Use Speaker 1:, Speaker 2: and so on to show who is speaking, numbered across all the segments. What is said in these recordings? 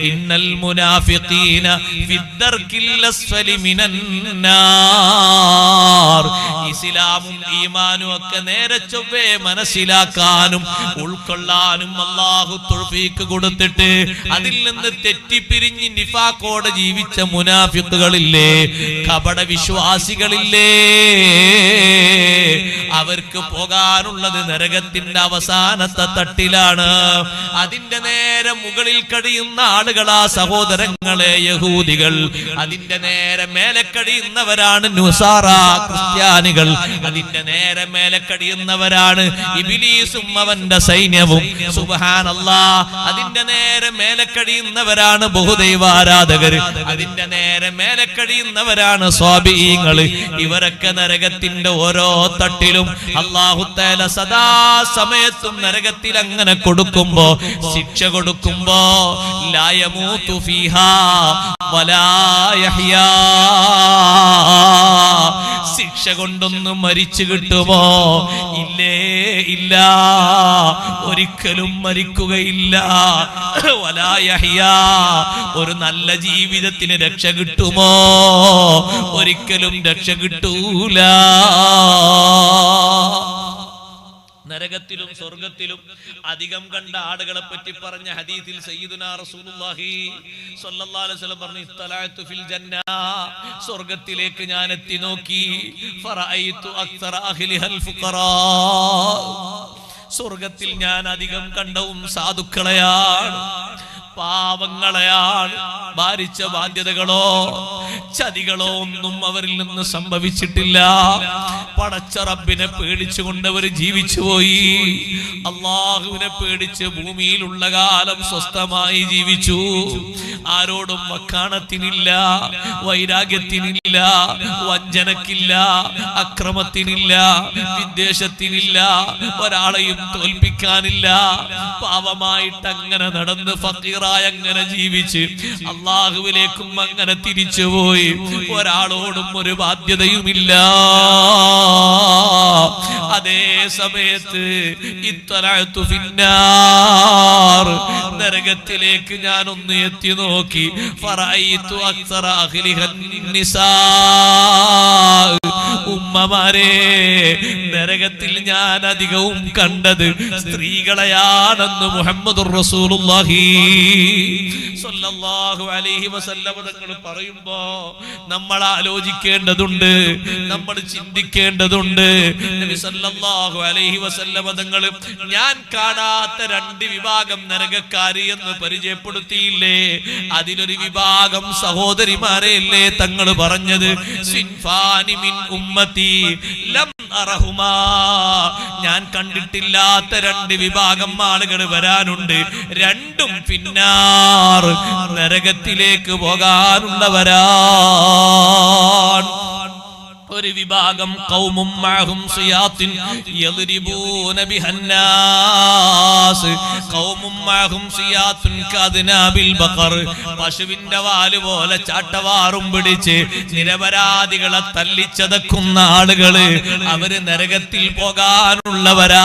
Speaker 1: ഇന്നൽ മുനാഫിഖീന ഫിദ്ദർകിൽ അസ്ഫലി മിനന്നാർ. ഇസ്ലാമും ഈമാനും ഒക്കെ നേരെ ചൊവ്വേ മനസ്സിലാക്കാനും ഉൾക്കൊള്ളാനും അല്ലാഹു തൗഫീഖ് കൊടുത്തിട്ട് അതിൽ നിന്ന് തെറ്റിപ്പിരിഞ്ഞ് നിഫാഖോടെ ജീവിച്ച മുനാഫിഖുകളില്ലേ, കപട വിശ്വാസികളില്ലേ, അവർക്ക് പോകാനുള്ളത് നരകത്തിന്റെ അവസാനത്തെ തട്ടിലാണ്. അതിന്റെ നേരെ മുകളിൽ കഴിയുന്ന ആളുകളാ സഹോദരങ്ങളെ യഹൂദികൾ. അതിന്റെ നേരെ മേലെ കഴിയുന്നവരാണ് നുസാറ ക്രിസ്ത്യാനികൾ. അതിന്റെ നേരെ മേലെ കഴിയുന്നവരാണ് ഇബ്ലീസും അവന്റെ സൈന്യവും. സുബ്ഹാനല്ലാഹ്. അതിന്റെ നേരെ മേലെ കഴിയുന്നവരാണ് ബഹുദൈവാരാധകർ. അതിന്റെ നേരെ മേലെ കഴിയുന്നവരാണ് സ്വാബീങ്ങൾ. ഇവരൊക്കെ നരകത്തിന്റെ ഓരോ തട്ടിലും അല്ലാഹു തആല സദാ സമയത്തും നരകത്തിൽ അങ്ങനെ കൊടുക്കുമ്പോ, ശിക്ഷ കൊടുക്കുമ്പോ ലാ യമൂതു ഫീഹാ വലാ യഹ്യാ, ശിക്ഷ കൊണ്ടൊന്നും മരിച്ചു കിട്ടുമോ? ഇല്ലേ, ഇല്ല, ഒരിക്കലും മരിക്കുകയില്ല. വലാ യഹ്യാ, ഒരു നല്ല ജീവിതത്തിന് രക്ഷ കിട്ടുമോ? ഒരിക്കലും രക്ഷ കിട്ടൂല. നരകത്തിലും സ്വർഗത്തിലും അധികം കണ്ട ആളുകളെ പറ്റി പറഞ്ഞ ഹദീസിൽ സയ്യിദുനാ റസൂലുള്ളാഹി സ്വല്ലല്ലാഹു അലൈഹി വസല്ലം പറഞ്ഞു, ഇത്തലഅതു ഫിൽ ജന്ന, സ്വർഗത്തിലേക്ക് ഞാൻ എത്തി നോക്കി, ഫറഅയ്തു അക്സറ അഹ്ലിഹൽ ഫുഖറാ, സ്വർഗത്തിൽ ഞാൻ അധികം കണ്ടവും സാധുക്കളെയാണ്, പാവങ്ങളെയാണ്. ഭാരിച്ച ബാധ്യതകളോ ചതികളോ ഒന്നും അവരിൽ നിന്ന് സംഭവിച്ചിട്ടില്ല. പടച്ച റബ്ബിനെ പേടിച്ചുകൊണ്ട് അവർ ജീവിച്ചുപോയി. അള്ളാഹുവിനെ പേടിച്ച് ഭൂമിയിലുള്ള കാലം സ്വസ്ഥമായി ജീവിച്ചു. ആരോടും വക്കാണത്തിനില്ല, വൈരാഗ്യത്തിനില്ല, വഞ്ചനക്കില്ല, അക്രമത്തിനില്ല, വിദ്വേഷത്തിനില്ല, ഒരാളെയും തോൽപ്പിക്കാനില്ല. പാവമായിട്ട് അങ്ങനെ നടന്ന് ഫക്കീറായി അങ്ങനെ ജീവിച്ച് അള്ളാഹുവിലേക്കും അങ്ങനെ തിരിച്ചുപോയി. ഒരാളോടും ഒരു ബാധ്യതയുമില്ല. അതേ സമയത്ത് ഇത്തലഅതു ഫിന്നാർ, നരകത്തിലേക്ക് ഞാൻ ഒന്ന് എത്തി നോക്കി, ഫറഅയ്തു അക്സറ അഹ്ലിഹൻ നിസാ, ഉമ്മമാരെ, നരകത്തിൽ ഞാൻ അധികവും കണ്ടത് സ്ത്രീകളെയാണെന്ന് മുഹമ്മദുർ റസൂലുള്ളാഹി സ്വല്ലല്ലാഹു അലൈഹി വസല്ലം തങ്ങൾ പറയുമ്പോ നമ്മൾ ആലോചിക്കേണ്ടതുണ്ട്, നമ്മൾ ചിന്തിക്കേണ്ടതുണ്ട്. നബി സല്ലല്ലാഹു അലൈഹി വസല്ലം തങ്ങൾ ഞാൻ കാണാത്ത രണ്ട് വിഭാഗം നരകക്കാരി എന്ന് പരിചയപ്പെടുത്തിയില്ലേ? അതിലൊരു വിഭാഗം സഹോദരിമാരെയല്ലേ തങ്ങൾ പറഞ്ഞത്? സിൻഫാനി മിൻ ഉമ്മത്തി ലം അറഹുമാ, ഞാൻ കണ്ടിട്ടില്ലാത്ത രണ്ട് വിഭാഗം ആളുകൾ വരാനുണ്ട്. രണ്ടും ഫിന്നാർ, നരകത്തിലേക്ക് പോകാനുള്ളവരാണ്. ഒരു വിഭാഗം ഖൗമും മഅഹും സിയാത്തിൻ യദ്രിബൂന ബിഹന്നാസ്, ഖൗമും മഅഹും സിയാത്തുൻ കദ്നാബിൽ ബഖർ, പശുവിന്റെ വാല് പോലെ ചാട്ടവാറും പിടിച്ച് നിരപരാധികളെ തല്ലിച്ചതക്കുന്ന ആളുകള്, അവര് നരകത്തിൽ പോകാനുള്ളവരാണ്.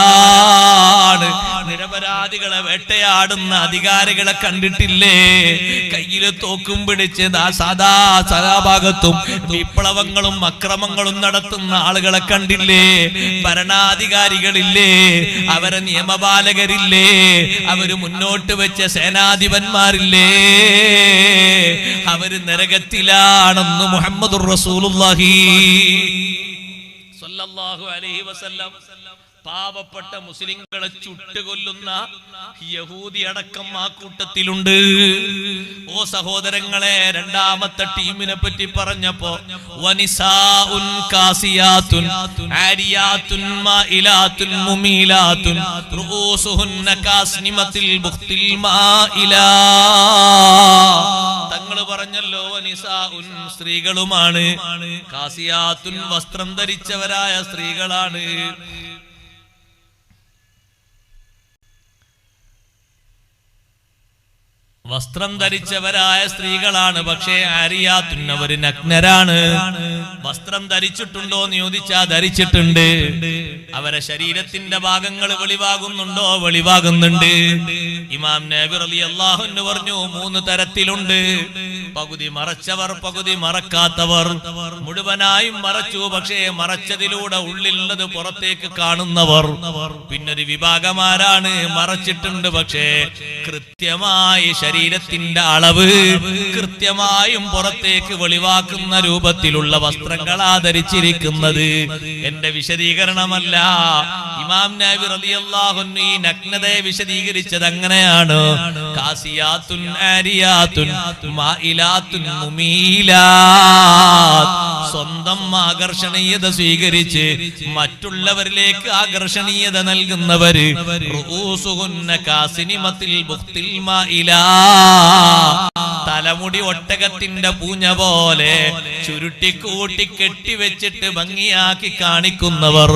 Speaker 1: നിരപരാധികളെ വേട്ടയാടുന്ന അധികാരികളെ കണ്ടിട്ടില്ലേ? കയ്യില് തോക്കും പിടിച്ച് സാദാ സദാഭാഗത്തും വിപ്ലവങ്ങളും അക്രമങ്ങളും നടത്തുന്ന ആളുകളെ കണ്ടില്ലേ? ഭരണാധികാരികളില്ലേ? അവരെ നിയമപാലകരില്ലേ? അവര് മുന്നോട്ട് വെച്ച സേനാധിപന്മാരില്ലേ? അവര് നരകത്തിലാണെന്ന് മുഹമ്മദുർ റസൂലുള്ളാഹി സ്വല്ലല്ലാഹു അലൈഹി വസല്ലം. പാവപ്പെട്ട മുസ്ലിങ്ങളെ ചുട്ടുകൊല്ലുന്ന യഹൂദി അടക്കം ആ കൂട്ടത്തിലുണ്ട്. ഓ സഹോദരങ്ങളെ, രണ്ടാമത്തെ ടീമിനെ പറ്റി പറഞ്ഞപ്പോ വനിസാഉൻ കാസിയാത്തുൻ ആരിയാത്തുൻ മായിലാത്തുൻ മുമീലാത്തുൻ റൂസുഹുന്ന കാസ്നിമത്തിൽ ബുഖ്തിൽ മായിലാ, തങ്ങൾ പറഞ്ഞല്ലോ വനിസാഉൻ, സ്ത്രീകളുമാണ്, കാസിയാത്തുൻ, വസ്ത്രം ധരിച്ചവരായ സ്ത്രീകളാണ്. വസ്ത്രം ധരിച്ചവരായ സ്ത്രീകളാണ്, പക്ഷേ ആരിയാത്തുൻ അവര് നഗ്നരാണ്. വസ്ത്രം ധരിച്ചിട്ടുണ്ടോ എന്ന് ചോദിച്ചാ ധരിച്ചിട്ടുണ്ട്. അവരെ ശരീരത്തിന്റെ ഭാഗങ്ങൾ വെളിവാകുന്നുണ്ടോ? വെളിവാകുന്നുണ്ട്. ഇമാം നബി റളിയല്ലാഹു അൻഹു പറഞ്ഞു 3 തരത്തിലുണ്ട്. പകുതി മറച്ചവർ, പകുതി മറക്കാത്തവർ. മുഴുവനായും മറച്ചു, പക്ഷേ മറച്ചതിലൂടെ ഉള്ളിലുള്ളത് പുറത്തേക്ക് കാണുന്നവർ. പിന്നൊരു വിഭാഗമാരാണ് മറച്ചിട്ടുണ്ട്, പക്ഷേ കൃത്യമായി ശരീരത്തിന്റെ അളവ് കൃത്യമായും പുറത്തേക്ക് വെളിവാക്കുന്ന രൂപത്തിലുള്ള വസ്ത്രങ്ങളാ ധരിച്ചിരിക്കുന്നത്. എന്റെ വിശദീകരണമല്ല. ഇമാം നബി റളിയല്ലാഹു അൻഹു ഈ നഗ്നതയെ വിശദീകരിച്ചത് അങ്ങനെയാണ്: കാസിയാത്തുൻ ആരിയാത്തുൻ മായിലാത്തുൻ മുമീലാത്ത്. സ്വന്തം ആകർഷണീയത സ്വീകരിച്ച് മറ്റുള്ളവരിലേക്ക് ആകർഷണീയത നൽകുന്നവര്. റൂസുഹുന്ന കാസിനിമത്തിൽ ബുഖ്തിൽ മായിലാ. തലമുടി ഒട്ടകത്തിന്റെ പൂഞ്ഞ പോലെ ചുരുട്ടിക്കൂട്ടി കെട്ടിവെച്ചിട്ട് ഭംഗിയാക്കി കാണിക്കുന്നവർ.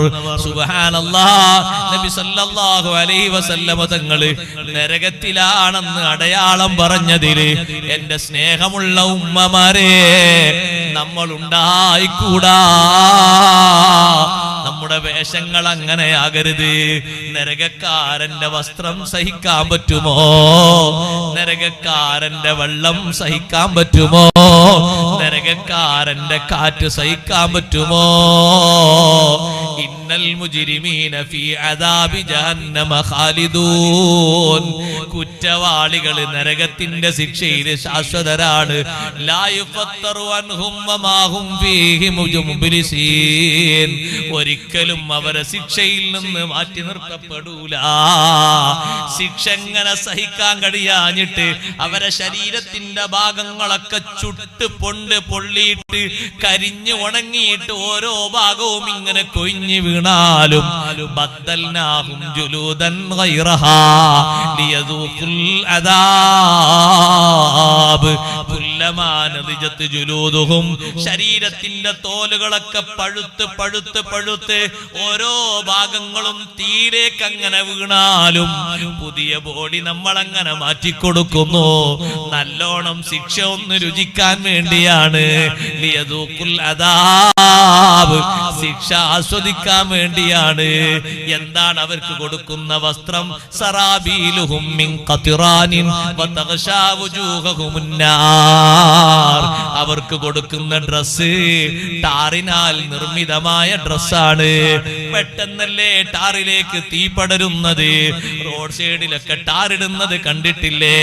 Speaker 1: സുബ്ഹാനല്ലാഹ്. നബി സല്ലല്ലാഹു അലൈഹി വസല്ലമ തങ്ങള് നരകത്തിലാണെന്ന് അടയാളം പറഞ്ഞതില് എന്റെ സ്നേഹമുള്ള ഉമ്മമാരെ, നമ്മൾ ഉണ്ടായിക്കൂടാ. നമ്മുടെ വേഷങ്ങൾ അങ്ങനെയാകരുത്. നരകക്കാരന്റെ വസ്ത്രം സഹിക്കാൻ പറ്റുമോ? നരകക്കാരന്റെ വെള്ളം സഹിക്കാൻ പറ്റുമോ? നരകക്കാരന്റെ കാറ്റ് സഹിക്കാൻ പറ്റുമോ? ഇന്നൽ മുജ്രിമീന ഫീ അദാബി ജഹന്നമ ഖാലിദൂൻ. കുറ്റവാളികൾ നരകത്തിന്റെ ശിക്ഷയിൽ ശാശ്വതരാണ്. ലാ യുഫത്തറു അൻഹും വമാ ഹും ഫീഹി മുബ്ലിസീൻ. ഒരിക്കലും അവരെ ശിക്ഷയിൽ നിന്ന് മാറ്റി നിർത്തപ്പെടൂല. ശിക്ഷ എങ്ങനെ സഹിക്കാൻ കഴിയാഞ്ഞിട്ട് അവരെ ശരീരത്തിന്റെ ഭാഗങ്ങളൊക്കെ ചുട്ട് പൊള്ളിയിട്ട് കരിഞ്ഞു ഉണങ്ങിയിട്ട് ഓരോ ഭാഗവും ഇങ്ങനെ കൊഴിഞ്ഞു വീണാലും ബദ്ദൽനാഹും ജുലൂദൻ ഗൈറഹാ ലിയദൂഖുൽ അദാബ് കുല്ലമാ നദിജത് ജുലൂദുഹും. ശരീരത്തിന്റെ തോലുകളൊക്കെ പഴുത്ത് ഓരോ ഭാഗങ്ങളും തീരേക്ക് അങ്ങനെ വീണാലും പുതിയ ബോഡി നമ്മൾ അങ്ങനെ മാറ്റിക്കൊടുക്കുന്നു. നല്ലോണം ശിക്ഷ ഒന്ന് രുചിക്കാൻ വേണ്ടിയാണ്. ലിയദൂഖുൽ അദാബ്, ശിക്ഷ ആസ്വദിക്കാൻ വേണ്ടിയാണ്. എന്താണ് അവർക്ക് കൊടുക്കുന്ന വസ്ത്രം? സറാബീലുഹും മിൻ ഖത്റാനിൻ വതഗ്ശാ വുജൂഹഹുമുൻ നാർ. അവർക്ക് കൊടുക്കുന്ന ഡ്രസ്സ് ടാറിനാൽ നിർമ്മിതമായ ഡ്രസ്സാണ്. പെട്ടെന്നല്ലേ ടാറിലേക്ക് തീ പടരുന്നത്? റോഡ് സൈഡിലൊക്കെ ടാറിടുന്നത് കണ്ടിട്ടില്ലേ?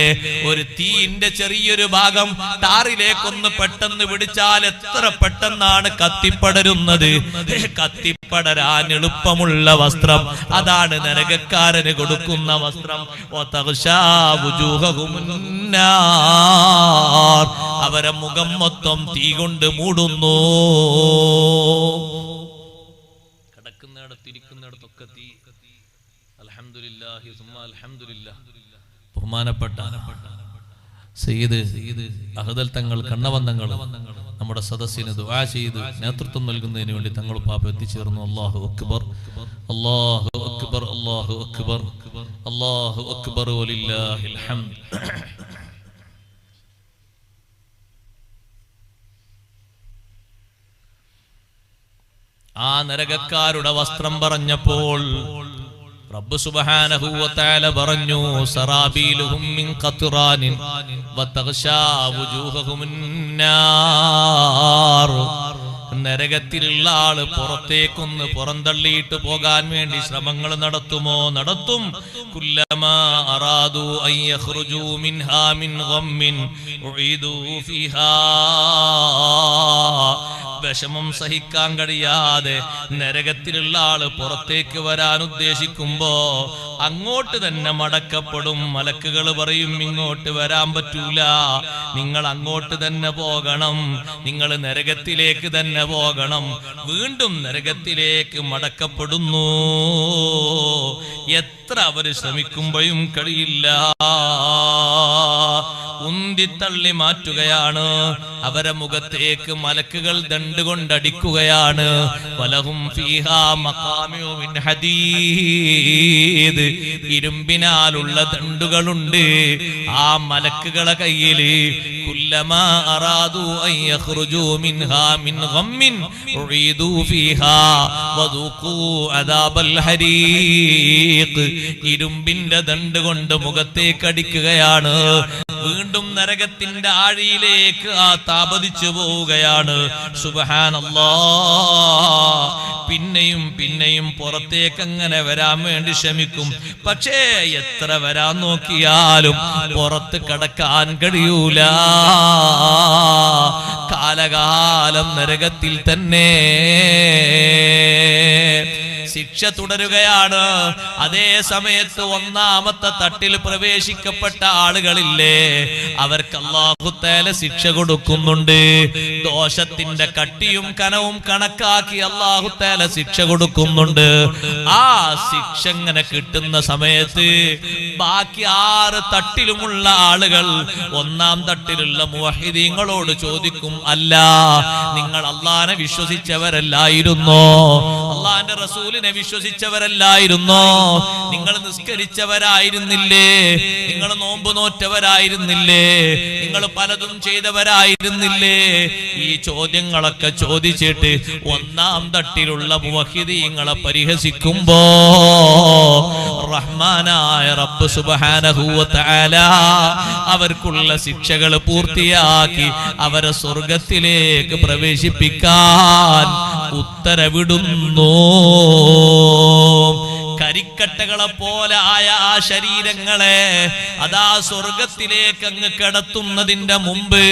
Speaker 1: ഒരു തീന്റെ ചെറിയൊരു ഭാഗം ടാറിലേക്കൊന്ന് പെട്ടെന്ന് പിടിച്ചാൽ എത്ര പെട്ടെന്നാണ് കത്തിപ്പടരുന്നത്. കത്തിപ്പടരാൻ എളുപ്പമുള്ള വസ്ത്രം അതാണ് നരകക്കാരന് കൊടുക്കുന്ന വസ്ത്രം. അവരെ മുഖം മൊത്തം തീ കൊണ്ട് മൂടുന്നു. കിടക്കുന്നിടത്തിരിക്കുന്നിടത്തൊക്കെ തീ. അൽഹംദുലില്ലാഹി സുമ്മ അൽഹംദുലില്ലാഹ്. ബഹുമാനപ്പെട്ട സയ്യിദ് അഹ്ദൽ തങ്ങൾ കണ്ണവന്തങ്ങൾ നമ്മുടെ സദസ്സിന് ദുആ ചെയ്ത് നേതൃത്വം നൽകുന്നതിന് വേണ്ടി തങ്ങൾ പാപ എത്തിച്ചേർന്നു. അല്ലാഹു അക്ബർ, അല്ലാഹു അക്ബർ, അല്ലാഹു അക്ബർ, അല്ലാഹു അക്ബർ വലില്ലാഹിൽ ഹംദ്. ആ നരകക്കാരുടെ വസ്ത്രം പറഞ്ഞപ്പോൾ റബ്ബ് സുബ്ഹാനഹു വ തആല പറഞ്ഞു: സറാബീലുഹും മിൻ ഖത്റാനിൻ വതഗ്ശാ വുജൂഹഹുമുൻ നാർ. നരകത്തിലുള്ള ആള് പുറത്തേക്കൊന്ന് പുറന്തള്ളിയിട്ട് പോകാൻ വേണ്ടി ശ്രമങ്ങൾ നടത്തുമോ? നടത്തും. കുല്ലമാ അറാദു അൻ യഖ്റുജൂ മിൻഹാ മിൻ ഗമ്മിൻ ഉഈദൂ ഫീഹാ. വിഷമം സഹിക്കാൻ കഴിയാതെ നരകത്തിലുള്ള ആള് പുറത്തേക്ക് വരാൻ ഉദ്ദേശിക്കുമ്പോ അങ്ങോട്ട് തന്നെ മടക്കപ്പെടും. മലക്കുകൾ പറയും, ഇങ്ങോട്ട് വരാൻ പറ്റൂല, നിങ്ങൾ അങ്ങോട്ട് തന്നെ പോകണം, നിങ്ങൾ നരകത്തിലേക്ക് തന്നെ പോകണം. വീണ്ടും നരകത്തിലേക്ക് മടക്കപ്പെടുന്നു. എത്ര അവർ ശ്രമിക്കുമ്പോഴും കഴിയില്ല. ഉന്തിത്തള്ളി മാറ്റുകയാണ്. അവരെ മുഖത്തേക്ക് മലക്കുകൾ ദണ്ടുകൊണ്ടടിക്കുകയാണ്. വലഹും ഫീഹാ മഖാമിഉ മിൻ ഹദീദ്, ഇരുമ്പിനാലുള്ള ദണ്ടുകളുണ്ട് ആ മലക്കുകളെ കയ്യില്. കുല്ലമാ അറാദു അൻ യഖ്റുജു മിൻഹാ മിൻ ഗമ്മിൻ ഉഈദു ഫീഹാ വദൂഖൂ അദാബൽ ഹരീഖ്. ഇരുമ്പിന്റെ ദണ്ട് കൊണ്ട് മുഖത്തേക്ക് അടിക്കുകയാണ്. വീണ്ടും നരകത്തിന്റെ ആഴിയിലേക്ക് ആ താപതിച്ചു പോവുകയാണ്. സുബ്ഹാനല്ലാഹ്. പിന്നെയും പിന്നെയും പുറത്തേക്ക് അങ്ങനെ വരാൻ വേണ്ടി ശ്രമിക്കും. പക്ഷേ എത്ര വരാൻ നോക്കിയാലും പുറത്ത് കടക്കാൻ കഴിയൂല. കാലകാലം നരകത്തിൽ തന്നെ. ശിക്ഷ തുടരുകയാണ്. അതേ സമയത്ത് ഒന്നാമത്തെ തട്ടിൽ പ്രവേശിക്കപ്പെട്ട ആളുകളില്ലേ, അവർക്ക് അല്ലാഹു തആല ശിക്ഷ കൊടുക്കുന്നുണ്ട്. ദോഷത്തിന്റെ കട്ടിയും കനവും കണക്കാക്കി അല്ലാഹു തആല ശിക്ഷ കൊടുക്കുന്നുണ്ട്. ആ ശിക്ഷ ഇങ്ങനെ കിട്ടുന്ന സമയത്ത് ബാക്കി 6 തട്ടിലുമുള്ള ആളുകൾ ഒന്നാം തട്ടിലുള്ള മുവഹിദീങ്ങളോട് ചോദിക്കും, അല്ല, നിങ്ങൾ അല്ലാഹനെ വിശ്വസിച്ചവരല്ലായിരുന്നോ? അല്ലാഹുവിന്റെ റസൂലിനെ വിശ്വസിച്ചവരല്ലായിരുന്നോ? നിങ്ങൾ നിസ്കരിച്ചവരായിരുന്നില്ലേ? നിങ്ങൾ നോമ്പ് നോറ്റവരായിരുന്നില്ലേ? നിങ്ങൾ പലതും ചെയ്തവരായിരുന്നില്ലേ? ഈ ചോദ്യങ്ങളൊക്കെ ചോദിച്ചിട്ട് ഒന്നാം തട്ടിലുള്ള മുവഹിദീങ്ങളെ പരിഹസിക്കുമ്പോ റഹ്മാനായ റബ്ബ് സുബ്ഹാനഹു വ തആല അവർക്കുള്ള ശിക്ഷകൾ പൂർത്തിയാക്കി അവരെ സ്വർഗത്തിലേക്ക് പ്രവേശിപ്പിക്കാൻ ഉത്തരവിടുന്നു. കരിക്കട്ടകളെ പോലെ ആയ ആ ശരീരങ്ങളെ അതാ സ്വർഗത്തിലേക്ക് അങ്ങ് കടത്തുന്നതിന്റെ മുമ്പ്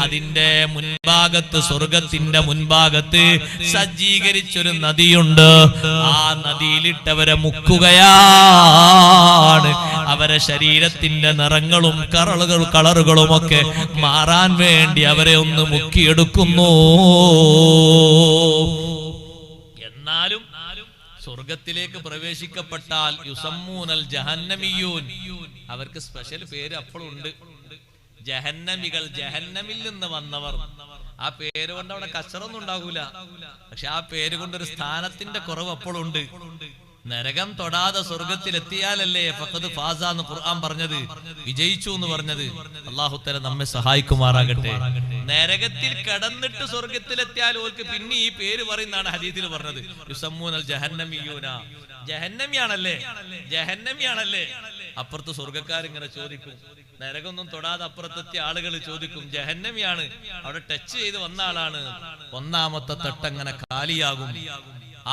Speaker 1: അതിന്റെ മുൻഭാഗത്ത്, സ്വർഗത്തിന്റെ മുൻഭാഗത്ത് സജ്ജീകരിച്ചൊരു നദിയുണ്ട്. ആ നദിയിലിട്ടവരെ മുക്കുകയാണ്. അവരെ ശരീരത്തിന്റെ നിറങ്ങളും കളറുകളും ഒക്കെ മാറാൻ വേണ്ടി അവരെ ഒന്ന് മുക്കിയെടുക്കുന്നു. എന്നാലും സ്വർഗത്തിലേക്ക് പ്രവേശിക്കപ്പെട്ടാൽ യുസമ്മൂനൽ ജഹന്നമിയൂൻ, അവർക്ക് സ്പെഷ്യൽ പേര് അപ്പോഴും ഉണ്ട്. ജഹന്നമികൾ, ജഹന്നമിൽ നിന്ന് വന്നവർ. ആ പേര് കൊണ്ട് അവിടെ കച്ചറൊന്നും ഉണ്ടാകൂല. പക്ഷെ ആ പേര് കൊണ്ടൊരു സ്ഥാനത്തിന്റെ കുറവ് അപ്പോഴും ഉണ്ട്. നരകം തൊടാതെ സ്വർഗത്തിലെത്തിയാലല്ലേ ഫഖദ് ഫാസ എന്ന് ഖുർആൻ പറഞ്ഞത്, വിജയിച്ചു എന്ന് പറഞ്ഞത്. അല്ലാഹു തആല നമ്മെ സഹായിക്കുമാറാകട്ടെ. നരകത്തിൽ കടന്നിട്ട് സ്വർഗത്തിലെത്തിയാൽ ഓർക്ക് പിന്നെ ഈ പേര് പറയുന്നതാണ് ഹദീസിൽ പറഞ്ഞത്. യുസമ്മൂനൽ ജഹന്നമിയൂന, ജഹന്നമിയാണല്ലേ, ജഹന്നമിയാണല്ലേ. അപ്പുറത്ത് സ്വർഗക്കാരിങ്ങനെ ചോദിക്കും, നരകൊന്നും തൊടാതെ അപ്പുറത്തെത്തിയ ആളുകൾ ചോദിക്കും, ജഹന്നമിയാണ്, അവിടെ ടച്ച് ചെയ്ത് വന്ന ആളാണ്. ഒന്നാമത്തെ തട്ടങ്ങനെ കാലിയാകും.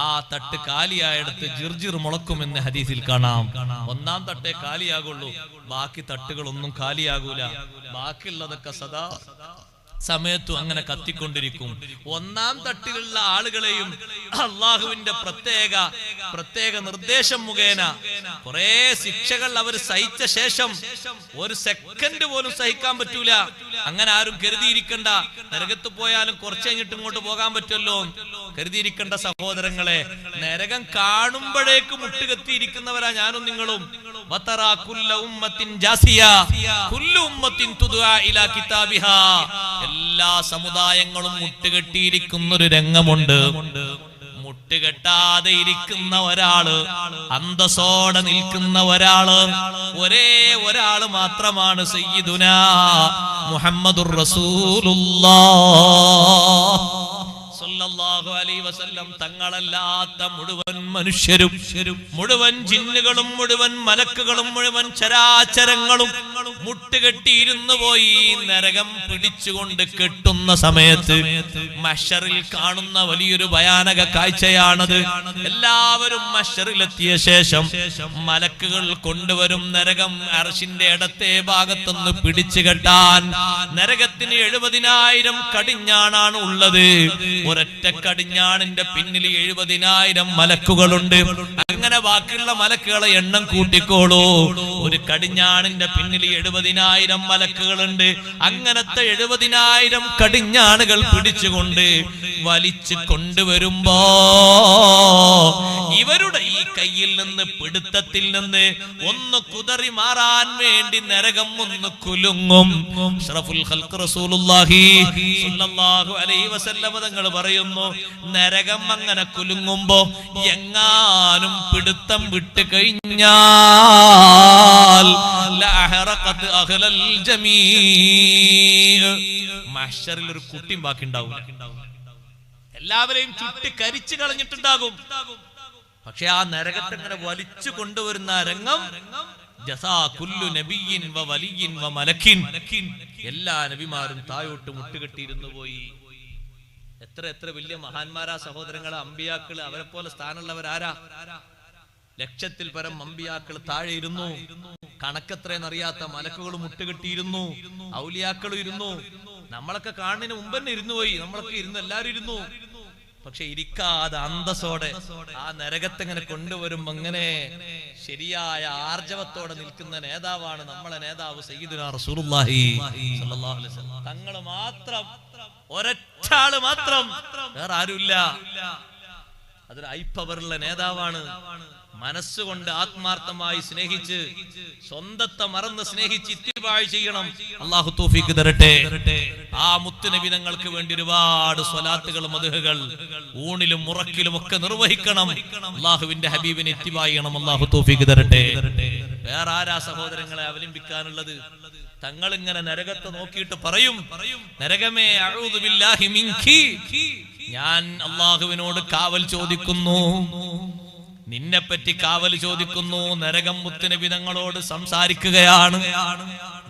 Speaker 1: ആ തട്ട് കാലിയായെടുത്ത് ജിർജിർ മുളക്കുമെന്ന് ഹദീസിൽ കാണാം. ഒന്നാം തട്ടേ കാലിയാകുള്ളൂ, ബാക്കി തട്ടുകളൊന്നും കാലിയാകൂല. ബാക്കിയുള്ളതൊക്കെ സദാ സമയത്തും അങ്ങനെ കത്തിക്കൊണ്ടിരിക്കും. ഒന്നാം തട്ടിലുള്ള ആളുകളെയും അള്ളാഹുവിന്റെ പ്രത്യേക നിർദ്ദേശം മുഖേന കുറെ ശിക്ഷകൾ അവർ സഹിച്ച ശേഷം ഒരു സെക്കൻഡ് പോലും സഹിക്കാൻ പറ്റൂല. അങ്ങനെ ആരും കരുതിയിരിക്കണ്ട, നരകത്ത് പോയാലും കുറച്ച് കഴിഞ്ഞിട്ട് ഇങ്ങോട്ട് പോകാൻ പറ്റുമല്ലോ കരുതിയിരിക്കേണ്ട സഹോദരങ്ങളെ. നരകം കാണുമ്പോഴേക്ക് മുട്ടുകത്തിയിരിക്കുന്നവരാ ഞാനും നിങ്ങളും. എല്ലാ സമുദായങ്ങളും മുട്ടുകെട്ടിയിരിക്കുന്ന ഒരു രംഗമുണ്ട്. മുട്ടുകെട്ടാതെ ഇരിക്കുന്ന ഒരാള്, അന്തസ്സോടെ നിൽക്കുന്ന ഒരാള്, ഒരേ ഒരാള് മാത്രമാണ് സയ്യിദുനാ മുഹമ്മദുർ റസൂലുള്ളാഹ് സല്ലല്ലാഹു അലൈഹി വസല്ലം. തങ്ങളല്ലാത്ത മുഴുവൻ മനുഷ്യരും, മുഴുവൻ ജിന്നുകളും, മുഴുവൻ മലക്കുകളും, മുഴുവൻ ചരാചരങ്ങളും മുട്ടുകെട്ടിയിരുന്നു പോയി. നരകം പിടിച്ചുകൊണ്ട് കെട്ടുന്ന സമയത്ത് മഹ്ശറിൽ കാണുന്ന വലിയൊരു ഭയാനക കാഴ്ചയാണത്. എല്ലാവരും മഹ്ശറിലെത്തിയ ശേഷം മലക്കുകൾ കൊണ്ടുവരും നരകം അർശിന്റെ ഇടത്തെ ഭാഗത്തൊന്ന് പിടിച്ചു കെട്ടാൻ. നരകത്തിന് 70,000 കടിഞ്ഞാണാണ് ഉള്ളത്. ഒരൊറ്റ കടിഞ്ഞാണിന്റെ പിന്നിൽ 70,000 മലക്കുകളുണ്ട്. അങ്ങനെ ബാക്കിയുള്ള മലക്കുകളെ എണ്ണം കൂട്ടിക്കോളൂ. ഒരു കടിഞ്ഞാണിന്റെ പിന്നിൽ 70,000 70,000 മലക്കുകളുണ്ട്. അങ്ങനത്തെ 70,000 കടിഞ്ഞാണുകൾ പിടിച്ചുകൊണ്ട് വലിച്ചു കൊണ്ടുവരുമ്പോ ഇവരുടെ ഈ കയ്യിൽ നിന്ന് പിടുത്തത്തിൽ നിന്ന് ഒന്ന് കുതറി മാറാൻ വേണ്ടി നരകം ഒന്ന് കുലുങ്ങും. അഷ്റഫുൽ ഖൽഖ് റസൂലുള്ളാഹി സ്വല്ലല്ലാഹു അലൈഹി വസല്ലം തങ്ങൾ പറയുന്നു, നരകം അങ്ങനെ കുലുങ്ങുമ്പോ എങ്ങാനും പിടുത്തം വിട്ട് കഴിഞ്ഞാൽ ലഅഹറഖത് അഹ്ലൽ ജമീഅ്, മഹ്ശറിൽ ഒരു കുട്ടി ബാക്കി ഉണ്ടാവും. എല്ലാവരെയും ചുട്ടി കരിച്ചു കളഞ്ഞിട്ടുണ്ടാകും. പക്ഷെ ആ നരകത്തെ ഇങ്ങനെ വലിച്ചു കൊണ്ടുവരുന്ന രംഗം ജസാ കുല്ലു നബിയ്യിൻ വ വലിയ്യിൻ വ മലക്കിൻ, എല്ലാ നബിമാരും തായോട്ട് മുട്ടുകെട്ടിയിരുന്നു പോയി. എത്ര എത്ര വലിയ മഹാന്മാരാ സഹോദരങ്ങളെ, അമ്പിയാക്കള്, അവരെ പോലെ സ്ഥാനമുള്ളവരാരാ? ലക്ഷത്തിൽ പരം അമ്പിയാക്കൾ താഴെ ഇരുന്നു. കണക്കെത്രയെന്നറിയാത്ത മലക്കുകൾ മുട്ടുകെട്ടിയിരുന്നു, ഔലിയാക്കളും ഇരുന്നു. നമ്മളൊക്കെ കാണുന്നതിന് മുമ്പ് തന്നെ ഇരുന്നു പോയി. നമ്മളൊക്കെ ഇരുന്നു, എല്ലാരും ഇരുന്നു. പക്ഷെ ഇരിക്കാതെ അന്തസ്സോടെ ആ നരകത്തെങ്ങനെ കൊണ്ടുവരുമ്പോ അങ്ങനെ ശരിയായ ആർജവത്തോടെ നിൽക്കുന്ന നേതാവാണ് നമ്മളെ നേതാവ് സയ്യിദുനാ റസൂലുള്ളാഹി സ്വല്ലല്ലാഹു അലൈഹി വസല്ലം. തങ്ങൾ മാത്രം, ഒരൊറ്റ ആള് മാത്രം, വേറെ ആരുമില്ല. അതൊരു ഐപ്പവറുള്ള നേതാവാണ്. മനസ്സുകൊണ്ട് ആത്മാർത്ഥമായി സ്നേഹിച്ച്, സ്വന്തത്തെ മറന്ന് സ്നേഹിച്ച് ഇത്തിബാഅ് ചെയ്യണം. അല്ലാഹു തൗഫീഖ് തരട്ടെ. ആ മുത്തുനബി തങ്ങൾക്ക് വേണ്ടി ഒരുപാട് സ്വലാത്തുകൾ, മദ്ഹുകൾ ഊണിലും മുറക്കിലും ഒക്കെ നിർവഹിക്കണം. അല്ലാഹുവിന്റെ ഹബീബിനെ ഇത്തിബാഅ് ചെയ്യണം. അല്ലാഹു തൗഫീഖ് തരട്ടെ. വേറെ ആരാ സഹോദരങ്ങളെ അവലംബിക്കാനുള്ളത്? തങ്ങൾ ഇങ്ങനെ നരകത്തെ നോക്കിയിട്ട് പറയും, നരകമേ അഊദു ബില്ലാഹി മിൻകി, ഞാൻ അല്ലാഹുവിനോട് കാവൽ ചോദിക്കുന്നു, നിന്നെപ്പറ്റി കാവൽ ചോദിക്കുന്നു. നരകം മുത്തുനബി തങ്ങളോട് സംസാരിക്കുകയാണ്.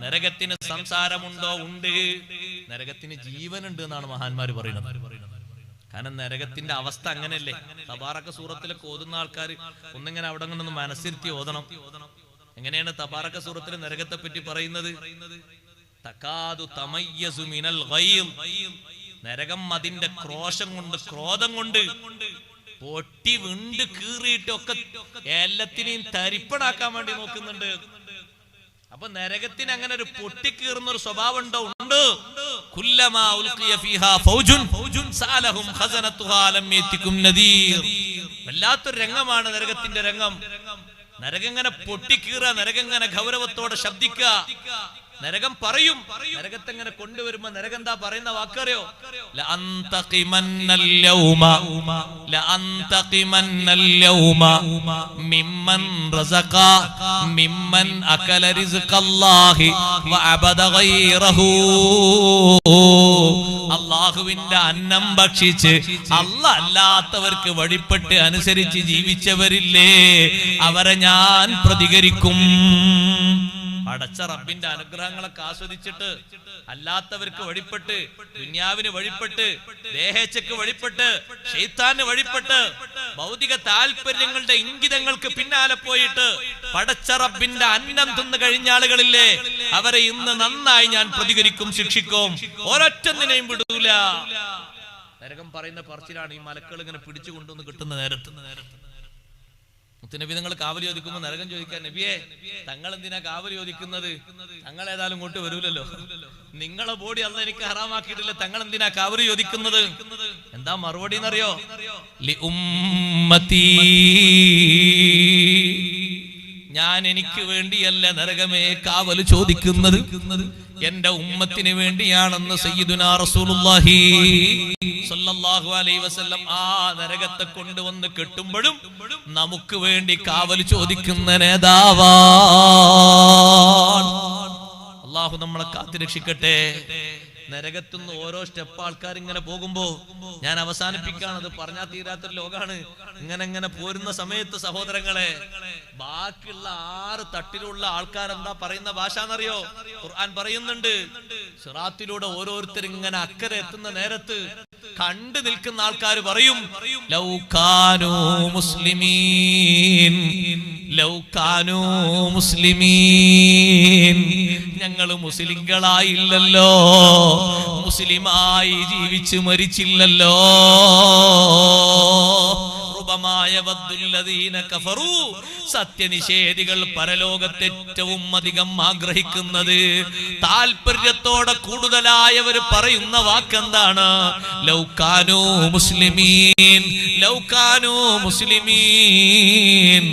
Speaker 1: നരകത്തിന് സംസാരമുണ്ടോ? ഉണ്ട്. നരകത്തിന് ജീവനുണ്ട് എന്നാണ് മഹാന്മാര് പറയുന്നത്. കാരണം നരകത്തിന്റെ അവസ്ഥ അങ്ങനെയല്ലേ. തബാറക സൂറത്തിലൊക്കെ ഓതുന്ന ആൾക്കാർ ഒന്നിങ്ങനെ അവിടെ നിന്ന് മനസ്സിരുത്തി ഓതണം. എങ്ങനെയാണ് തബാറക സൂറത്തിൽ നരകത്തെ പറ്റി പറയുന്നത്? തകാദു തമയ്യസു മിനൽ ഗൈം, നരകം അതിന്റെ ക്രോശം കൊണ്ട്, ക്രോധം കൊണ്ട് പൊട്ടി വിണ്ട് കീറിയിട്ടൊക്കെ എല്ലാത്തിനെയും തരിപ്പണാക്കാൻ വേണ്ടി നോക്കുന്നുണ്ട്. അപ്പൊ നരകത്തിന് അങ്ങനെ ഒരു പൊട്ടിക്കീറുന്ന ഒരു സ്വഭാവം ഉണ്ടോ? ഉണ്ട്. കുല്ലമാ ഉൽഖിയ ഫീഹാ ഫൗജുൻ സഅലഹും ഖസനതുഹാ ലം യതികും നദീർ. വല്ലാത്തൊരു രംഗമാണ് നരകത്തിന്റെ രംഗം. നരകം ഇങ്ങനെ പൊട്ടിക്കീറുക, നരകം ഇങ്ങനെ ഗൗരവത്തോടെ ശബ്ദിക്കുക. നരകം പറയും. നരകത്തെ ഇങ്ങനെ കൊണ്ടുവരുമ്പോ നരകം എന്താ പറയുന്ന വാക്കറിയോ? ലഅന്തഖിമന്നൽ യൗമ മിമ്മൻ റസഖ മിമ്മൻ അകല റിസ്ഖല്ലാഹി വഅബദ ഗൈറഹു. അല്ലാഹുവിന്റെ അന്നം ഭക്ഷിച്ച് അല്ലാഹ് അല്ലാത്തവർക്ക് വഴിപ്പെട്ട് അനുസരിച്ച് ജീവിച്ചവരില്ലേ, അവരെ ഞാൻ പ്രതികരിക്കും. അടച്ച റബ്ബിന്റെ അനുഗ്രഹങ്ങളൊക്കെ ആസ്വദിച്ചിട്ട് അല്ലാത്തവർക്ക് വഴിപ്പെട്ട്, ദുനിയാവിന് വഴിപ്പെട്ട്, ദേഹേച്ഛയ്ക്ക് വഴിപ്പെട്ട്, ശൈത്താന് വഴിപ്പെട്ട്, ഭൗതിക താല്പര്യങ്ങളുടെ ഇംഗിതങ്ങൾക്ക് പിന്നാലെ പോയിട്ട് പടച്ച റബ്ബിന്റെ അന്നം തിന്നു കഴിഞ്ഞ ആളുകളില്ലേ, അവരെ ഇന്ന് നന്നായി ഞാൻ പ്രതികരിക്കും, ശിക്ഷിക്കും, ഒരൊറ്റൊന്നിനെയും വിടൂല. നരകം പറയുന്ന പറച്ചിലാണ് ഈ മലക്കൾ ഇങ്ങനെ പിടിച്ചു കൊണ്ടുവന്ന് കിട്ടുന്ന നേരത്ത്. മുത്തുനബി നിങ്ങൾ കാവൽ ചോദിക്കുമ്പോൾ നരകം ചോദിക്കാൻ, നബിയെ തങ്ങൾ എന്തിനാ കാവൽ ചോദിക്കുന്നത്? തങ്ങൾ ഏതായാലും ഇങ്ങോട്ട് വരൂലല്ലോ, നിങ്ങളെ ബോഡി അല്ല എനിക്ക് ഹറാമാക്കിയിട്ടില്ല, തങ്ങൾ എന്തിനാ കാവൽ ചോദിക്കുന്നത്? എന്താ മറുപടി എന്നറിയോ? ലി ഉമ്മത്തി, ഞാൻ എനിക്ക് വേണ്ടിയല്ല നരകമേ കാവൽ ചോദിക്കുന്നത്, എന്റെ ഉമ്മത്തിന് വേണ്ടിയാണെന്ന് സയ്യിദുനാ റസൂലുള്ളാഹി സ്വല്ലല്ലാഹു അലൈഹി വസല്ലം ആ നരകത്തെ കൊണ്ടുവന്ന് കെട്ടുമ്പോഴും നമുക്ക് വേണ്ടി കാവൽ ചോദിക്കുന്ന നേതാവാണ്. അല്ലാഹു നമ്മളെ കാത്തുരക്ഷിക്കട്ടെ. നരകത്തുനിന്ന് ഓരോ സ്റ്റെപ്പ് ആൾക്കാർ ഇങ്ങനെ പോകുമ്പോ, ഞാൻ അവസാനിപ്പിക്കാണത് പറഞ്ഞാൽ തീരാത്തൊരു ലോകാണ്. ഇങ്ങനെ പോരുന്ന സമയത്ത് സഹോദരങ്ങളെ, ബാക്കിയുള്ള 6 തട്ടിലുള്ള ആൾക്കാരെന്താ പറയുന്ന ഭാഷ എന്നറിയോ? ഖുർആൻ പറയുന്നുണ്ട്, സിറാത്തിലൂടെ ഓരോരുത്തർ ഇങ്ങനെ അക്കരെ എത്തുന്ന നേരത്ത് കണ്ടു നിൽക്കുന്ന ആൾക്കാർ പറയും, ലൗ കാനൂ മുസ്ലിമീൻ, ലൗ കാനൂ മുസ്ലിമീൻ, ഞങ്ങൾ മുസ്ലിങ്ങളായില്ലല്ലോ, മുസ്ലിമായി ജീവിച്ച് മരിച്ചില്ലല്ലോ. സത്യനിഷേധികൾ പരലോകത്തെ ഏറ്റവും അധികം ആഗ്രഹിക്കുന്നത്, താല്പര്യത്തോടെ കൂടുതലായവർ പറയുന്ന വാക്കെന്താണ്? ലൗകാനൂ മുസ്ലിമീൻ, ലൗകാനൂ മുസ്ലിമീൻ.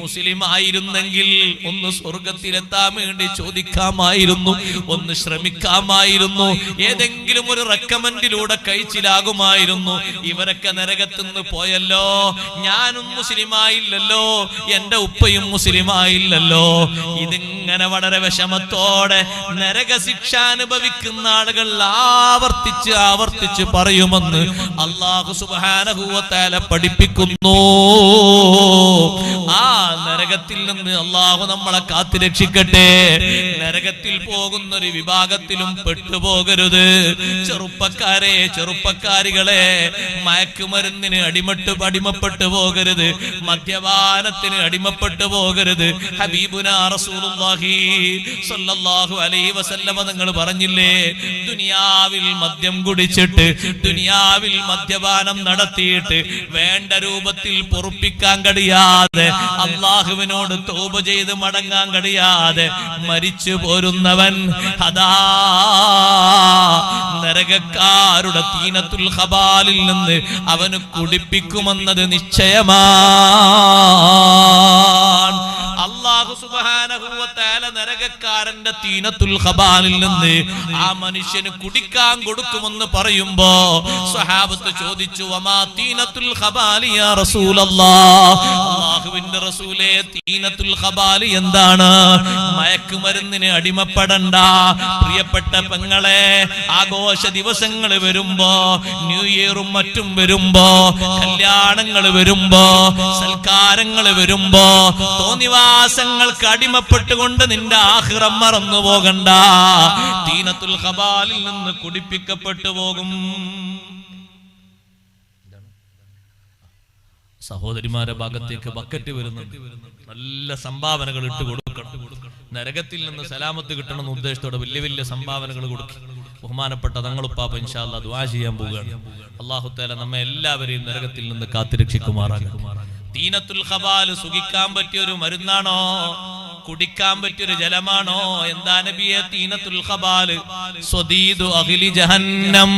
Speaker 1: മുസ്ലിം ആയിരുന്നെങ്കിൽ ഒന്ന് സ്വർഗത്തിലെത്താൻ വേണ്ടി ചോദിക്കാമായിരുന്നു, ഒന്ന് ശ്രമിക്കാമായിരുന്നു, ഏതെങ്കിലും ഒരു റെക്കമെൻഡിലൂടെ കഴിച്ചിലാകുമായിരുന്നു. ഇവരൊക്കെ നരകത്തുനിന്ന് പോയല്ലോ, ഞാനും മുസ്ലിമായില്ലല്ലോ, എന്റെ ഉപ്പയും മുസ്ലിമായില്ലല്ലോ. ഇതിങ്ങനെ വളരെ വിഷമത്തോടെ നരകശിക്ഷ അനുഭവിക്കുന്ന ആളുകൾ ആവർത്തിച്ച് ആവർത്തിച്ച് പറയുമെന്ന് അല്ലാഹു സുബ്ഹാനഹു വ തആല പഠിപ്പിക്കുന്നു. ആ നരകത്തിൽ നിന്ന് അല്ലാഹു നമ്മളെ കാത്തുരക്ഷിക്കട്ടെ. നരകത്തിൽ പോകുന്ന ഒരു വിഭാഗത്തിലും പെട്ടുപോകരുത്. ചെറുപ്പക്കാരെ, ചെറുപ്പക്കാരികളെ, മയക്കുമരുന്നിന് അടിമപ്പെട്ടു പോകരുത്, മദ്യപാനത്തിന് അടിമപ്പെട്ടു പോകരുത്. ഹബീബുനാ റസൂലുള്ളാഹി സ്വല്ലല്ലാഹു അലൈഹി വസല്ലമ നിങ്ങൾ പറഞ്ഞില്ലേ, ദുനിയാവിൽ മദ്യം കുടിച്ചിട്ട്, ദുനിയാവിൽ മദ്യപാനം നടത്തിയിട്ട് വേണ്ട രൂപത്തിൽ പൊറുപ്പിക്കാൻ കഴിയാതെ, അല്ലാഹുവിനോട് തൗബ ചെയ്ത് മടങ്ങാൻ കഴിയാതെ മരിച്ചു പോരുന്നവൻ അതാ നരകക്കാരുടെ തീനത്തുൽ ഖബാലിൽ നിന്ന് അവന് കുടിപ്പിക്കുമെന്നത് നിശ്ചയമാണ്. അല്ലാഹു സുബ്ഹാനഹു വ തആല നരകക്കാരന്റെ തീനത്തുൽ ഖബാലിൽ നിന്ന് ആ മനുഷ്യന് കുടിക്കാൻ കൊടുക്കുമെന്ന് പറയുമ്പോ സ്വഹാബത്ത് ചോദിച്ചു, വമാ തീനത്തുൽ ഖബാലി യാ റസൂലല്ലാഹ്, അല്ലാഹുവിന്റെ റസൂലേ, തീനത്തുൽ ഖബാലി എന്താണ്? മയക്കുമരുന്നിന് അടിമപ്പെടണ്ട. പ്രിയപ്പെട്ട പെങ്ങളെ, ആഘോഷ ദിവസങ്ങൾ വരുമ്പോ, ന്യൂ ഇയറും മറ്റും വരുമ്പോ, കല്യാണങ്ങൾ വരുമ്പോ, സൽക്കാരങ്ങൾ വരുമ്പോ, തോന്നിവാസങ്ങൾക്ക് അടിമപ്പെട്ടുകൊണ്ട് നിന്റെ ആഖിറം മറന്നു പോകണ്ട. തീനത്തുൽ ഖബാലിൽ നിന്ന് കുടിപ്പിക്കപ്പെട്ടു പോകും. സഹോദരിമാരുടെ ഭാഗത്തേക്ക് ബക്കറ്റ് വരുന്നുണ്ട്. നല്ല സംഭാവനകൾ ഇട്ട് കൊടുക്കണം. നരകത്തിൽ നിന്ന് സലാമത്ത് കിട്ടണം എന്ന ഉദ്ദേശത്തോടെ വലിയ വലിയ സംഭാവനകൾ കൊടുക്കും. ബഹുമാനപ്പെട്ട തങ്ങളുപ്പാപ്പ ഇൻഷാ അല്ലാഹ് ദുആ ചെയ്യാൻ പോവുകയാണ്. അല്ലാഹു തആല നമ്മെ എല്ലാവരെയും നരകത്തിൽ നിന്ന് കാത്തുരക്ഷിക്കുമാറാകട്ടെ. തീനത്തുൽ ഖബാൽ സുഖിക്കാൻ പറ്റിയ ഒരു മരുന്നാണോ? കുടിക്കാൻ പറ്റിയൊരു ജലമാണോ? എന്താ നബിയെ തീനത്തുൽ ഖബാൽ? സ്വദീദു അഹ്ലി ജഹന്നം.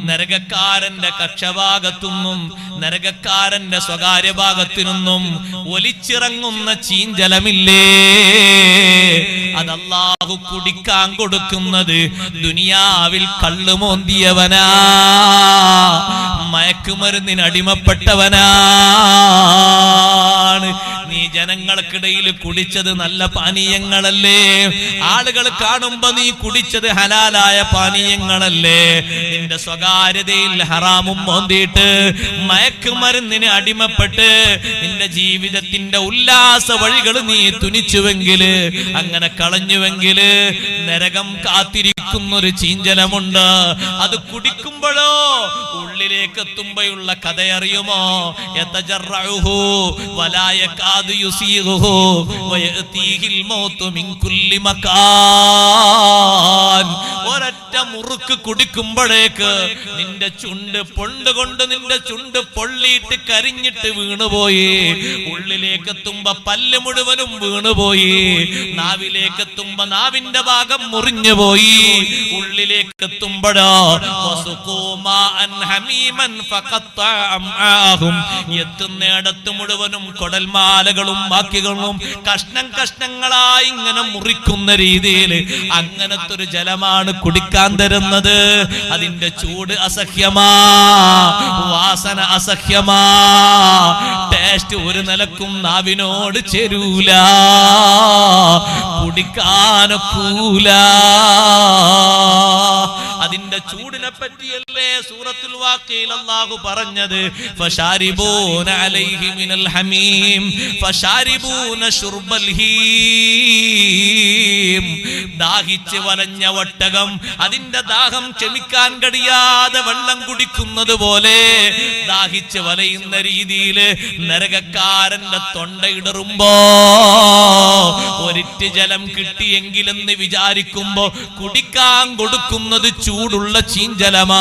Speaker 1: നരകക്കാരന്റെ കക്ഷഭാഗത്തുനിന്നും നരകക്കാരന്റെ സ്വകാര്യ ഭാഗത്തു നിന്നും ഒലിച്ചിറങ്ങുന്ന ചീഞ്ചലമില്ലേ, അത് അല്ലാഹു കുടിക്കാൻ കൊടുക്കുന്നത് ദുനിയാവിൽ കള്ളുമോന്തിയവനാ, മയക്കുമരുന്നിന് അടിമപ്പെട്ടവനാണ്. നീ ജനങ്ങൾക്കിടയിൽ കുടിച്ചത് നല്ല പാനീയങ്ങളല്ലേ? ആളുകൾ കാണുമ്പോ നീ കുടിച്ചത് ഹലാലായ പാനീയങ്ങളല്ലേ? നിന്റെ സ്വകാര്യതയിൽ ഹറാമും മോന്തിയിട്ട് മയക്കുമരുന്നിന് അടിമപ്പെട്ട് നിന്റെ ജീവിതത്തിന്റെ ഉല്ലാസ വഴികൾ നീ തുനിച്ചുവെങ്കില്, അങ്ങനെ കളഞ്ഞുവെങ്കില്, നരകം കാത്തിരിക്കുന്നൊരു ചീഞ്ചലമുണ്ട്. അത് കുടിക്കുമ്പോഴോ ഉള്ളിലേക്ക് എത്തുമ്പോഴുള്ള കഥയറിയുമോ? യതജറഉഹു വലാ യകാദു യുസീഗുഹു വയഅതീഹിൽ മൗതു മിൻ കുല്ലി മകാൻ. ഒരൊറ്റ മുറുക്ക് കുടിക്കുമ്പോഴേക്ക് നിന്റെ ചുണ്ട് പൊണ്ടുകൊണ്ട് നിന്റെ ചുണ്ട് പൊള്ളിയിട്ട് കരിഞ്ഞിട്ട് വീണുപോയി. ഉള്ളിലേക്ക് എത്തുമ്പോ പല്ല് മുഴുവനും വീണുപോയി. നാവിലേക്ക് എത്തുമ്പോ നാവിന്റെ ഭാഗം മുറിഞ്ഞുപോയി. ഉള്ളിലേക്ക് എത്തുമ്പോഴോ എത്തുന്നിടത്ത് മുഴുവനും കൊടൽമാലകളും ബാക്കികളും കഷ്ണം കഷ്ണങ്ങളായി ഇങ്ങനെ മുറിക്കുന്ന രീതിയിൽ അങ്ങനത്തെ ഒരു ജലമാണ് കുടിക്കാൻ തരുന്നത്. അതിന്റെ ചൂട് അസഹ്യമാ, വാസന അസഹ്യമാ, ടേസ്റ്റ് ഒരു നിലക്കും നാവിനോട് ചേരൂല, കുടിക്കാനൊക്കൂല. അതിന്റെ ചൂടിനെ പറ്റിയല്ലേ സൂറത്തുൽ വാഖിയിൽ അല്ലാഹു പറഞ്ഞത്, ഫശാരിബൂന അലൈഹി മിനൽ ഹമീം ഫശാരിബൂന ശുർബൽ ഹീം. ദാഹിച്ച് വലഞ്ഞ ഒട്ടകം അതിന്റെ ദാഹം ക്ഷമിക്കാൻ കഴിയാതെ വെള്ളം കുടിക്കുന്നത് പോലെ ദാഹിച്ച് വലയുന്ന രീതിയിൽ നരകക്കാരന്റെ തൊണ്ടയിടറുമ്പോ ഒരിറ്റ് ജലം കിട്ടിയെങ്കിലെന്ന് വിചാരിക്കുമ്പോ കുടിക്കാൻ കൊടുക്കുന്നത് ചൂടുള്ള ചീഞ്ചലമാ.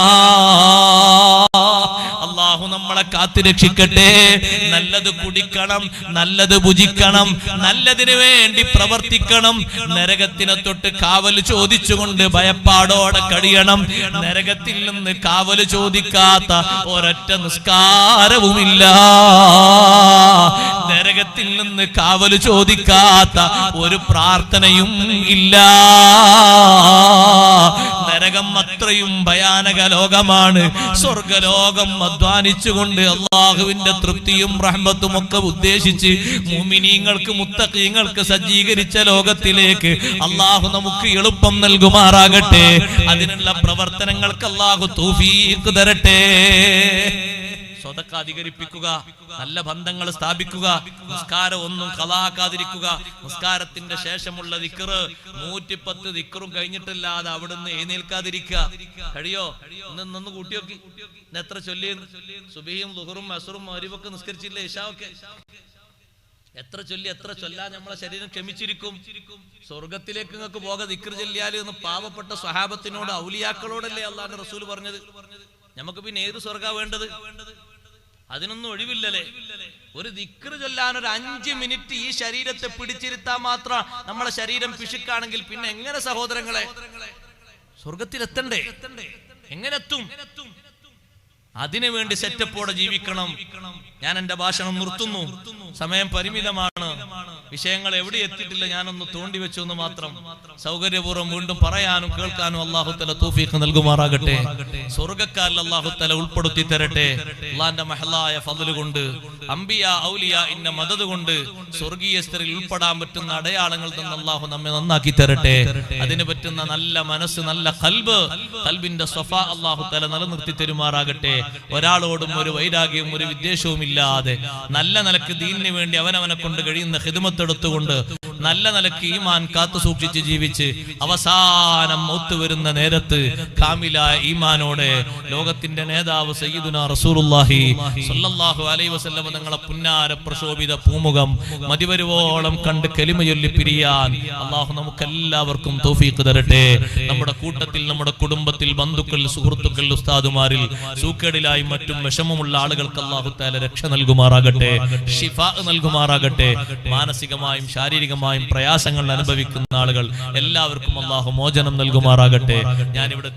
Speaker 1: അല്ലാഹു നമ്മളെ കാത്തുരക്ഷിക്കട്ടെ. നല്ലത് കുടിക്കണം, നല്ലത് ഭുജിക്കണം, നല്ലതിനു വേണ്ടി പ്രവർത്തിക്കണം. നരകത്തിനെ തൊട്ട് കാവൽ ചോദിച്ചുകൊണ്ട് ഭയപ്പാടോടെ കഴിയണം. നരകത്തിൽ നിന്ന് കാവൽ ചോദിക്കാത്ത ഒരൊറ്റ നിസ്കാരവുമില്ല. നരകത്തിൽ നിന്ന് കാവൽ ചോദിക്കാത്ത ഒരു പ്രാർത്ഥനയും ഇല്ല. നരകം അത്രയും ഭയാനക ലോകമാണ്. സ്വർഗലോകം അധ്വാനിച്ചുകൊണ്ട് അള്ളാഹുവിന്റെ തൃപ്തിയും റഹ്മത്തും ഒക്കെ ഉദ്ദേശിച്ച് മുഅ്മിനീങ്ങൾക്ക് മുത്തഖീങ്ങൾക്ക് സജ്ജീകരിച്ച ലോകത്തിലേക്ക് അള്ളാഹു നമുക്ക് എളുപ്പം നൽകുമാറാകട്ടെ. അതിനുള്ള പ്രവർത്തനങ്ങൾക്ക് അള്ളാഹു തൗഫീഖ് തരട്ടെ. സ്വതക്ക അധികരിപ്പിക്കുക, നല്ല ബന്ധങ്ങൾ സ്ഥാപിക്കുക, നിസ്കാരം ഒന്നും കളാക്കാതിരിക്കുക. നിസ്കാരത്തിന്റെ ശേഷമുള്ള ദിക്ർ 110 ദിക്റും കഴിഞ്ഞിട്ടില്ലാതെ അവിടുന്ന് എഴുന്നേൽക്കാതിരിക്കുക. കഴിയോ? ഒന്ന് കൂട്ടി നോക്കി. എത്ര ചൊല്ലി? സുബഹിയും ളുഹറും അസ്റും മഗ്രിബൊക്കെ നിസ്കരിച്ചില്ലേ? ഇശാഒക്കെ എത്ര ചൊല്ലി? എത്ര ചൊല്ലാൻ നമ്മളെ ശരീരം ക്ഷമിച്ചിരിക്കും? സ്വർഗത്തിലേക്ക് നിങ്ങൾക്ക് പോക ദിക്ർ ചൊല്ലിയാല് എന്ന് പാവപ്പെട്ട സ്വഹാബത്തിനോട് ഔലിയാക്കളോടല്ലേ അല്ലാഹുവിന്റെ റസൂൽ പറഞ്ഞത്. നമുക്ക് പിന്നെ ഏത് സ്വർഗാ വേണ്ടത്? അതിനൊന്നും ഒഴിവില്ലല്ലേ? ഒരു ദിക്ർ ചൊല്ലാൻ ഒരു 5 മിനിറ്റ് ഈ ശരീരത്തെ പിടിച്ചിരുത്താൻ മാത്രം നമ്മളെ ശരീരം പിശുക്കാണെങ്കിൽ പിന്നെ എങ്ങനെ സഹോദരങ്ങളെ സ്വർഗത്തിലെത്തണ്ടേ? എങ്ങനെ എത്തും? അതിനു വേണ്ടി സെറ്റപ്പോടെ ജീവിക്കണം. ഞാൻ എന്റെ ഭാഷണം നിർത്തുന്നു. സമയം പരിമിതമാണ്. വിഷയങ്ങൾ എവിടെ എത്തിയിട്ടില്ല. ഞാനൊന്ന് തോണ്ടി വെച്ചു എന്ന് മാത്രം. സൗകര്യപൂർവ്വം വീണ്ടും പറയാനും കേൾക്കാനും അല്ലാഹു തആല തൗഫീഖ് നൽകുമാറാകട്ടെ. സ്വർഗ്ഗക്കാരിൽ അല്ലാഹു തആല ഉൾപ്പെടുത്തി തരട്ടെ. അല്ലാഹുവിന്റെ മഹലായ ഫദ്ൽ കൊണ്ട്, അംബിയ ഔലിയ ഇന്ന മദദ് കൊണ്ട് സ്വർഗീയസ്ഥരിൽ ഉൾപ്പെടാൻ പറ്റുന്ന അടയാളങ്ങൾ തന്ന അല്ലാഹു നമ്മെ നന്നാക്കി തരട്ടെ. അതിന് പറ്റുന്ന നല്ല മനസ്സ്, നല്ല ഖൽബ്, ഖൽബിന്റെ സ്വഫാ അല്ലാഹു തആല നിലനിർത്തി തരുമാറാകട്ടെ. ഒരാളോടും ഒരു വൈരാഗ്യവും ഒരു വിദ്വേഷവും ഇല്ലാതെ നല്ല നിലക്ക് ദീനിന് വേണ്ടി അവനവനെ കൊണ്ട് കഴിയുന്ന ഖിദ്മത്ത് എടുത്തുകൊണ്ട് നല്ല നിലക്ക് ഈമാൻ കാത്തു സൂക്ഷിച്ച് ജീവിച്ച് അവസാനം മൗത്ത് വരുന്ന നേരത്ത് കാമിലായ ഈമാനോടെ ലോകത്തിന്റെ നേതാവ് സയ്യിദുനാ റസൂലുള്ളാഹി സ്വല്ലല്ലാഹു അലൈഹി വസല്ലം തങ്ങളെ പുന്നാര പ്രശോഭിത പൂമുഖം മതിവരുവോളം കണ്ട് കലിമ ചൊല്ലി പിരിയാൻ അല്ലാഹു നമുക്കെല്ലാവർക്കും തൗഫീഖ് തരട്ടെ. നമ്മുടെ കൂട്ടത്തിൽ, നമ്മുടെ കുടുംബത്തിൽ, ബന്ധുക്കൾ, സുഹൃത്തുക്കൾ, ഉസ്താദുമാരിൽ സൂക്കേടിലായി മറ്റും വിഷമമുള്ള ആളുകൾക്ക് അല്ലാഹു തആല രക്ഷ നൽകുമാറാകട്ടെ, ശിഫാ നൽകുമാറാകട്ടെ. മാനസികമായും ശാരീരികമായും പ്രയാസങ്ങൾ അനുഭവിക്കുന്ന ആളുകൾ എല്ലാവർക്കും അല്ലാഹു മോചനം നൽകുമാറാകട്ടെ. ഞാൻ ഇവിടെ